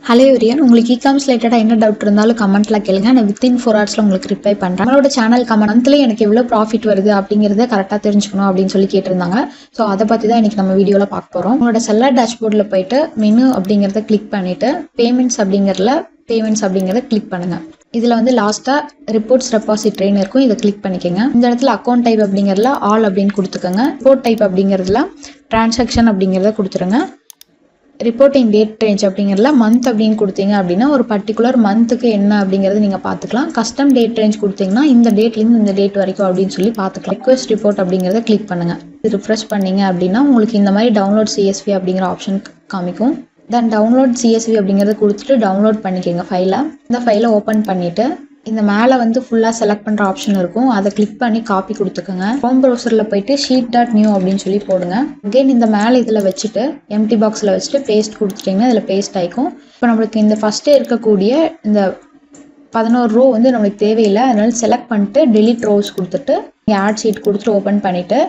Hello everyone, உங்களுக்கு e-commerce ரிலேட்டடாக என்ன டவுட் இருந்தாலும் கமெண்ட்டில் கேளுங்க. நான் வித்தின் 4 ஹவர்ஸில் உங்களுக்கு ரிப்ளை பண்ணுறேன். நம்மளோட சேனல் மந்த்லி எனக்கு எவ்வளோ ப்ராஃபிட் வருது அப்படிங்கிறத கரெக்டாக தெரிஞ்சுக்கணும் அப்படின்னு சொல்லி கேட்டிருந்தாங்க. ஸோ அதை பற்றி தான் இன்றைக்கி நம்ம வீடியோவில் பார்க்க போகிறோம். உங்களோட செல்லர் டேஷ்போர்டில் போயிட்டு மெனு அப்படிங்கிறத கிளிக் பண்ணிவிட்டு பேமெண்ட்ஸ் அப்படிங்கிறத கிளிக் பண்ணுங்கள். இதில் வந்து லாஸ்ட்டாக ரிப்போர்ட்ஸ் ரெபாசிட்ரின்னு இருக்கும், இதை கிளிக் பண்ணிக்கோங்க. இந்த இடத்துல அக்கௌண்ட் டைப் அப்படிங்கிறதுல ஆல் அப்படின்னு கொடுத்துக்கோங்க. ரிப்போர்ட் டைப் அப்படிங்கிறதுல டிரான்சாக்ஷன் அப்படிங்கிறத கொடுத்துருங்க. ரிப்போர்ட்டிங் டேட் ரேஞ்ச் அப்படிங்கிறதுல மந்த் அப்படின்னு கொடுத்தீங்க அப்படின்னா ஒரு பர்டிகுலர் மந்த்துக்கு என்ன அப்படிங்கிறது நீங்கள் பார்த்துக்கலாம். கஸ்டம் டேட் ரேஞ்ச் கொடுத்தீங்கன்னா இந்த டேட்லேருந்து இந்த டேட் வரைக்கும் அப்படின்னு சொல்லி பார்த்துக்கலாம். ரிக்வெஸ்ட் ரிப்போர்ட் அப்படிங்கிறத கிளிக் பண்ணுங்கள். ரிஃப்ரெஷ் பண்ணீங்க அப்படின்னா உங்களுக்கு இந்த மாதிரி டவுன்லோட் சிஎஸ்வி அப்படிங்கிற ஆப்ஷன் காமிக்கும். தென் டவுன்லோட் சிஎஸ்வி அப்படிங்கிறத கொடுத்துட்டு டவுன்லோட் பண்ணிக்கோங்க ஃபைலை. இந்த ஃபைலை ஓப்பன் பண்ணிவிட்டு இந்த மேலே வந்து ஃபுல்லாக செலக்ட் பண்ணுற ஆப்ஷன் இருக்கும், அதை கிளிக் பண்ணி காப்பி கொடுத்துக்கோங்க. ஹோம் ப்ரௌசரில் போயிட்டு sheet.new அப்படின்னு சொல்லி போடுங்க. அகெயின் இந்த மேலே இதில் வச்சுட்டு எம்டி பாக்ஸில் வச்சுட்டு பேஸ்ட் கொடுத்துட்டிங்கன்னா இதில் பேஸ்ட் ஆகிக்கும். இப்போ நம்மளுக்கு இந்த ஃபஸ்ட்டே இருக்கக்கூடிய இந்த 11 ரோ வந்து நம்மளுக்கு தேவையில்லை, அதனால செலக்ட் பண்ணிட்டு delete rows கொடுத்துட்டு ஆட் ஷீட் கொடுத்துட்டு ஓப்பன் பண்ணிவிட்டு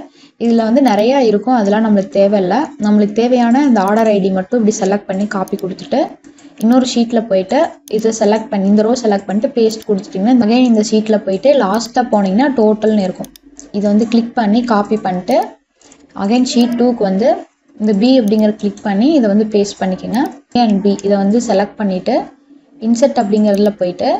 இதில் வந்து நிறையா இருக்கும், அதெல்லாம் நம்மளுக்கு தேவையில்லை. நம்மளுக்கு தேவையான இந்த ஆர்டர் ஐடி மட்டும் இப்படி செலக்ட் பண்ணி காப்பி கொடுத்துட்டு இன்னொரு ஷீட்டில் போயிட்டு இதை செலக்ட் பண்ணி இந்த ரோ செலக்ட் பண்ணிட்டு பேஸ்ட் கொடுத்துட்டிங்கன்னா அகைன் இந்த ஷீட்டில் போயிட்டு லாஸ்ட்டாக போனீங்கன்னா டோட்டல்னு இருக்கும். இதை வந்து கிளிக் பண்ணி காப்பி பண்ணிட்டு அகைன் ஷீட் 2க்கு வந்து இந்த பி அப்படிங்கிறத கிளிக் பண்ணி இதை வந்து பேஸ்ட் பண்ணிக்கோங்க. அண்ட் பி இதை வந்து செலக்ட் பண்ணிவிட்டு இன்செர்ட் அப்படிங்கிறதுல போயிட்டு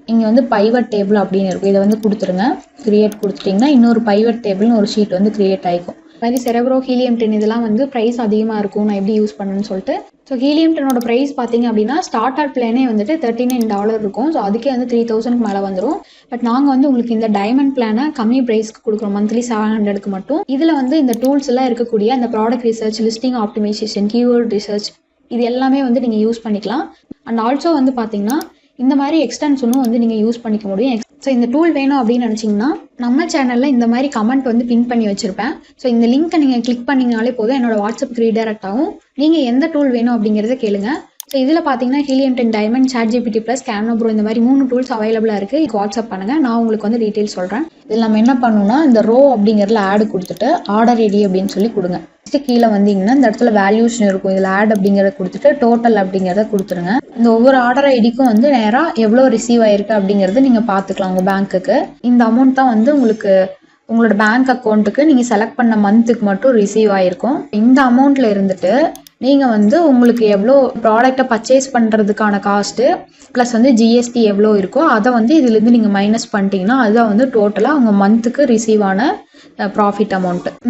இங்கே வந்து பைவட் டேபிள் அப்படின்னு இருக்கும், இதை வந்து கொடுத்துருங்க. கிரியேட் கொடுத்துட்டிங்கன்னா இன்னொரு பைவட் டேபிள்னு ஒரு ஷீட் வந்து கிரியேட் ஆகிக்கும். மாதிரி செரப்ரோ ஹீலியம் 10 இதெல்லாம் வந்து ப்ரைஸ் அதிகமாக இருக்கும், நான் எப்படி யூஸ் பண்ணணும்னு சொல்லிட்டு. ஸோ ஹீலியம் 10ஓட ப்ரைஸ் பார்த்தீங்க அப்படின்னா ஸ்டார்டர் பிளானே வந்துட்டு $39 இருக்கும். ஸோ அதுக்கே வந்து 3000க்கு மேலே வந்துடும். பட் நாங்கள் வந்து உங்களுக்கு இந்த டைமண்ட் பிளானை கம்மி ப்ரைஸ்க்கு கொடுக்குறோம், மந்த்லி 700க்கு மட்டும். இதில் வந்து இந்த டூல்ஸ் எல்லாம் இருக்கக்கூடிய அந்த product research, listing optimisation, keyword research இது எல்லாமே வந்து நீங்கள் யூஸ் பண்ணிக்கலாம். அண்ட் ஆல்சோ வந்து பார்த்தீங்கன்னா இந்த மாதிரி எக்ஸ்டென்ஷனும் வந்து நீங்கள் யூஸ் பண்ணிக்க முடியும். ஸோ இந்த டூல் வேணும் அப்படின்னு நினச்சிங்கன்னா நம்ம சேனலில் இந்த மாதிரி கமெண்ட் வந்து பின் பண்ணி வச்சுருப்பேன். ஸோ இந்த லிங்க்கை நீங்கள் கிளிக் பண்ணிங்கனாலே போதும், என்னோட வாட்ஸ்அப் ரீடைரக்ட் ஆகும். நீங்கள் எந்த டூல் வேணும் அப்படிங்கிறத கேளுங்க. ஸோ இதில் பார்த்தீங்கன்னா ஹீலியம் 10 டைமண்ட், ChatGPT ப்ளஸ், கேனோப்ரோ இந்த மாதிரி 3 டூல்ஸ் அவைலபிளாக இருக்குது. வாட்ஸ்அப் பண்ணுங்கள், நான் உங்களுக்கு வந்து டீட்டெயில்ஸ் சொல்கிறேன். இதில் நம்ம என்ன பண்ணணும்னா இந்த ரோ அப்படிங்கிறதுல ஆடு கொடுத்துட்டு ஆர்டர் ஐடி அப்படின்னு சொல்லி கொடுங்க. கீழே வந்தீங்கன்னா இந்த இடத்துல வேல்யூஸ் இருக்கும், இதில் ஆட் அப்படிங்கிறத கொடுத்துட்டு டோட்டல் அப்படிங்கிறத கொடுத்துருங்க. இந்த ஒவ்வொரு ஆர்டர் ஐடிக்கும் வந்து நேராக எவ்வளோ ரிசீவ் ஆயிருக்கு அப்படிங்கிறது நீங்கள் பார்த்துக்கலாம். உங்கள் பேங்க்குக்கு இந்த அமௌண்ட் தான் வந்து உங்களுக்கு உங்களோட பேங்க் அக்கௌண்ட்டுக்கு நீங்கள் செலக்ட் பண்ண மந்த்துக்கு மட்டும் ரிசீவ் ஆகிருக்கும். இந்த அமௌண்ட்டில் இருந்துட்டு நீங்கள் வந்து உங்களுக்கு எவ்வளோ ப்ராடக்டை பர்ச்சேஸ் பண்ணுறதுக்கான காஸ்ட்டு ப்ளஸ் வந்து ஜிஎஸ்டி எவ்வளோ இருக்கோ அதை வந்து இதுலேருந்து நீங்கள் மைனஸ் பண்ணிட்டீங்கன்னா அதுதான் வந்து டோட்டலாக உங்கள் மந்த்துக்கு ரிசீவ் ஆன ப்ராஃபிட் அமௌண்ட்டு.